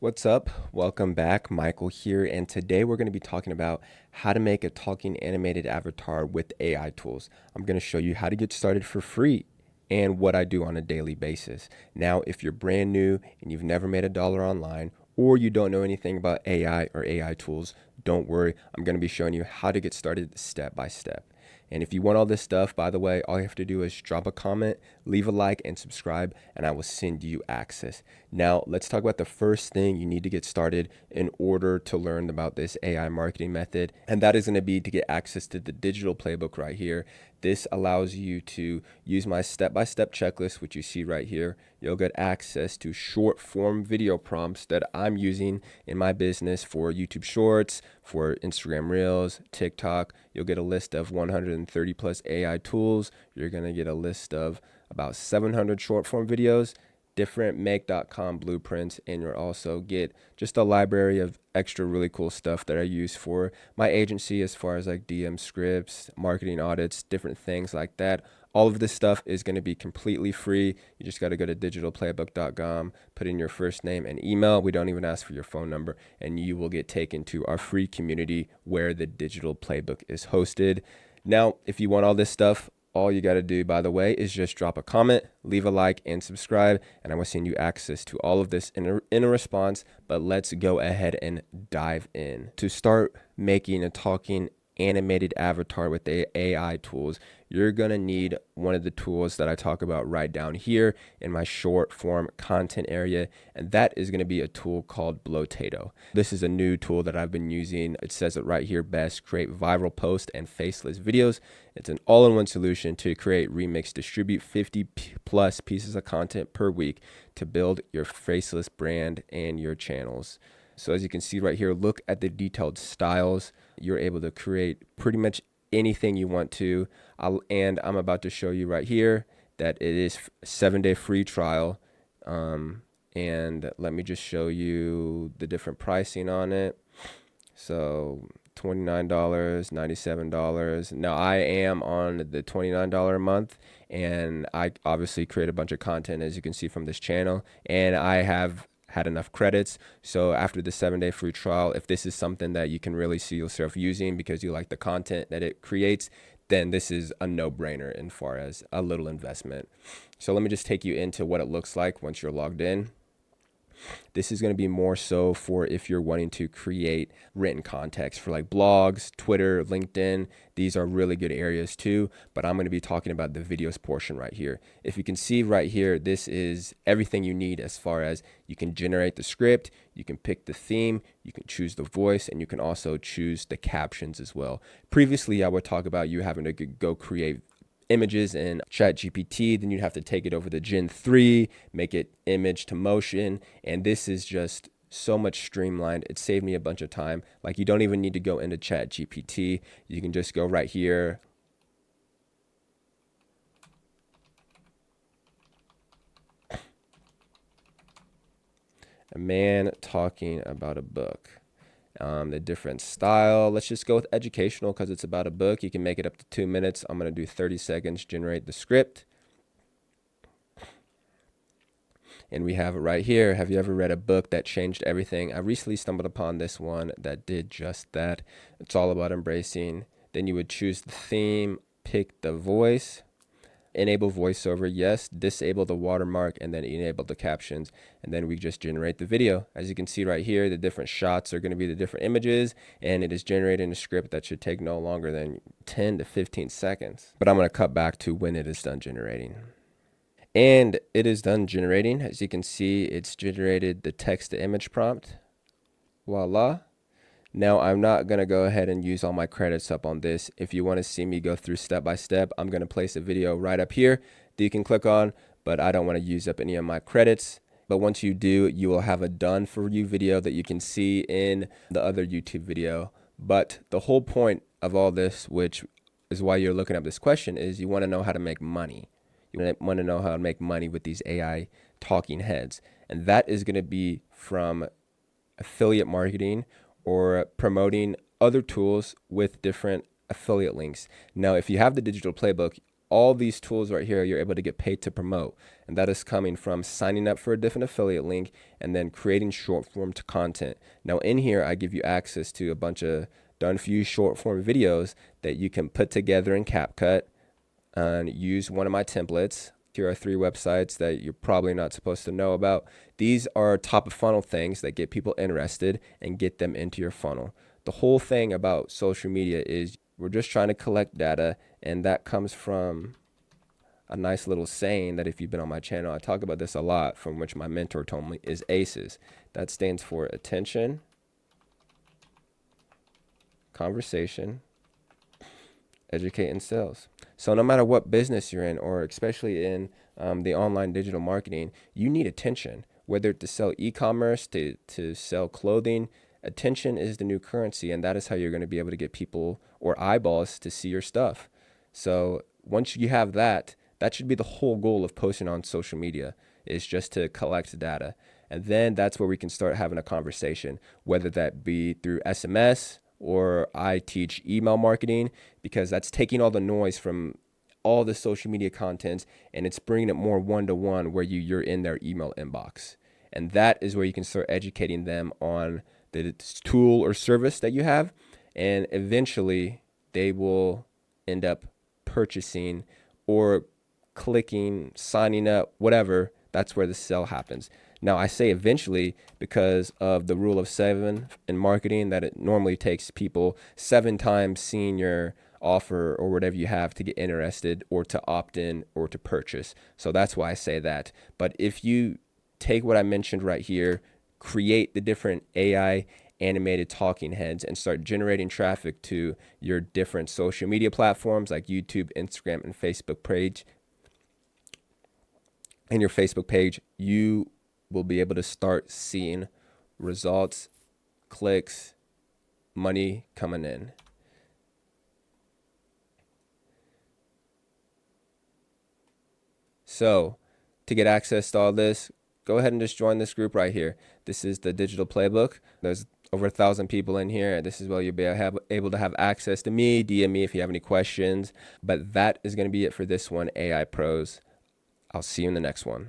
What's up? Welcome back. Michael here, and today we're going to be talking about how to make a talking animated avatar with AI tools. I'm going to show you how to get started for free and what I do on a daily basis. Now, if you're brand new and you've never made a dollar online, or you don't know anything about AI or AI tools, don't worry. I'm going to be showing you how to get started step by step. And if you want all this stuff, by the way, all you have to do is drop a comment, leave a like, and subscribe, and I will send you access. Now, let's talk about the first thing you need to get started in order to learn about this AI marketing method. And that is going to be to get access to the digital playbook right here. This allows you to use my step-by-step checklist, which you see right here. You'll get access to short form video prompts that I'm using in my business for YouTube Shorts, for Instagram Reels, TikTok. You'll get a list of 130 plus AI tools. You're going to get a list of about 700 short form videos, different make.com blueprints, and you'll also get just a library of extra really cool stuff that I use for my agency as far as like DM scripts, marketing audits, different things like that. All of this stuff is going to be completely free. You just got to go to digitalplaybook.com, put in your first name and email. We don't even ask for your phone number, and you will get taken to our free community where the digital playbook is hosted. Now, if you want all this stuff, all you got to do, by the way, is just drop a comment, leave a like, and subscribe, and I will send you access to all of this in a response. But let's go ahead and dive in. To start making a talking animated avatar with the AI tools, you're going to need one of the tools that I talk about right down here in my short form content area, and that is going to be a tool called Blotato. This is a new tool that I've been using. It says it right here, best create viral posts and faceless videos. It's an all-in-one solution to create, remix, distribute 50 plus pieces of content per week to build your faceless brand and your channels. So as you can see right here, look at the detailed styles. You're able to create pretty much anything you want to. And I'm about to show you right here that it is a 7-day free trial. And let me just show you the different pricing on it. So $29, $97. Now I am on the $29 a month, and I obviously create a bunch of content, as you can see from this channel, and I have had enough credits. So after the 7-day free trial, if this is something that you can really see yourself using because you like the content that it creates, then this is a no-brainer as far as a little investment. So let me just take you into what it looks like once you're logged in. This is going to be more so for if you're wanting to create written context for like blogs, Twitter, LinkedIn. These are really good areas too, but I'm going to be talking about the videos portion right here. If you can see right here, this is everything you need as far as you can generate the script, you can pick the theme, you can choose the voice, and you can also choose the captions as well. Previously, I would talk about you having to go create images in ChatGPT, then you'd have to take it over to Gen 3, make it image to motion, and this is just so much streamlined. It saved me a bunch of time. Like, you don't even need to go into ChatGPT. You can just go right here. A man talking about a book. The different style. Let's just go with educational because it's about a book. You can make it up to 2 minutes. I'm going to do 30 seconds, generate the script. And we have it right here. Have you ever read a book that changed everything? I recently stumbled upon this one that did just that. It's all about embracing. Then you would choose the theme, pick the voice. Enable voiceover, yes. Disable the watermark, and then enable the captions, and then we just generate the video. As you can see right here, the different shots are going to be the different images, and it is generating a script that should take no longer than 10 to 15 seconds. But I'm going to cut back to when it is done generating. And it is done generating. As you can see, it's generated the text to image prompt. Voila. Now, I'm not going to go ahead and use all my credits up on this. If you want to see me go through step by step, I'm going to place a video right up here that you can click on, but I don't want to use up any of my credits. But once you do, you will have a done for you video that you can see in the other YouTube video. But the whole point of all this, which is why you're looking up this question, is you want to know how to make money. You want to know how to make money with these AI talking heads. And that is going to be from affiliate marketing or promoting other tools with different affiliate links. Now, if you have the digital playbook, all these tools right here, you're able to get paid to promote. And that is coming from signing up for a different affiliate link and then creating short form content. Now in here, I give you access to a bunch of done for you short form videos that you can put together in CapCut and use one of my templates. Here are 3 websites that you're probably not supposed to know about. These are top of funnel things that get people interested and get them into your funnel. The whole thing about social media is we're just trying to collect data, and that comes from a nice little saying that if you've been on my channel, I talk about this a lot, from which my mentor told me, is ACEs. That stands for attention, conversation, educate, and sales. So no matter what business you're in, or especially in the online digital marketing, you need attention. Whether to sell e-commerce, to sell clothing, attention is the new currency, and that is how you're going to be able to get people or eyeballs to see your stuff. So once you have that, that should be the whole goal of posting on social media, is just to collect data. And then that's where we can start having a conversation, whether that be through SMS, or I teach email marketing, because that's taking all the noise from all the social media content and it's bringing it more one-to-one, where you're in their email inbox. And that is where you can start educating them on the tool or service that you have. And eventually they will end up purchasing or clicking, signing up, whatever. That's where the sale happens. Now, I say eventually because of the rule of 7 in marketing, that it normally takes people 7 times seeing your offer or whatever you have to get interested or to opt in or to purchase. So that's why I say that. But if you take what I mentioned right here, create the different AI animated talking heads and start generating traffic to your different social media platforms like YouTube, Instagram, and Facebook page, and your Facebook page, you will be able to start seeing results, clicks, money coming in. So to get access to all this, go ahead and just join this group right here. This is the digital playbook. There's over 1,000 people in here. This is where you'll be able to have access to me. DM me if you have any questions. But that is going to be it for this one, AI Pros. I'll see you in the next one.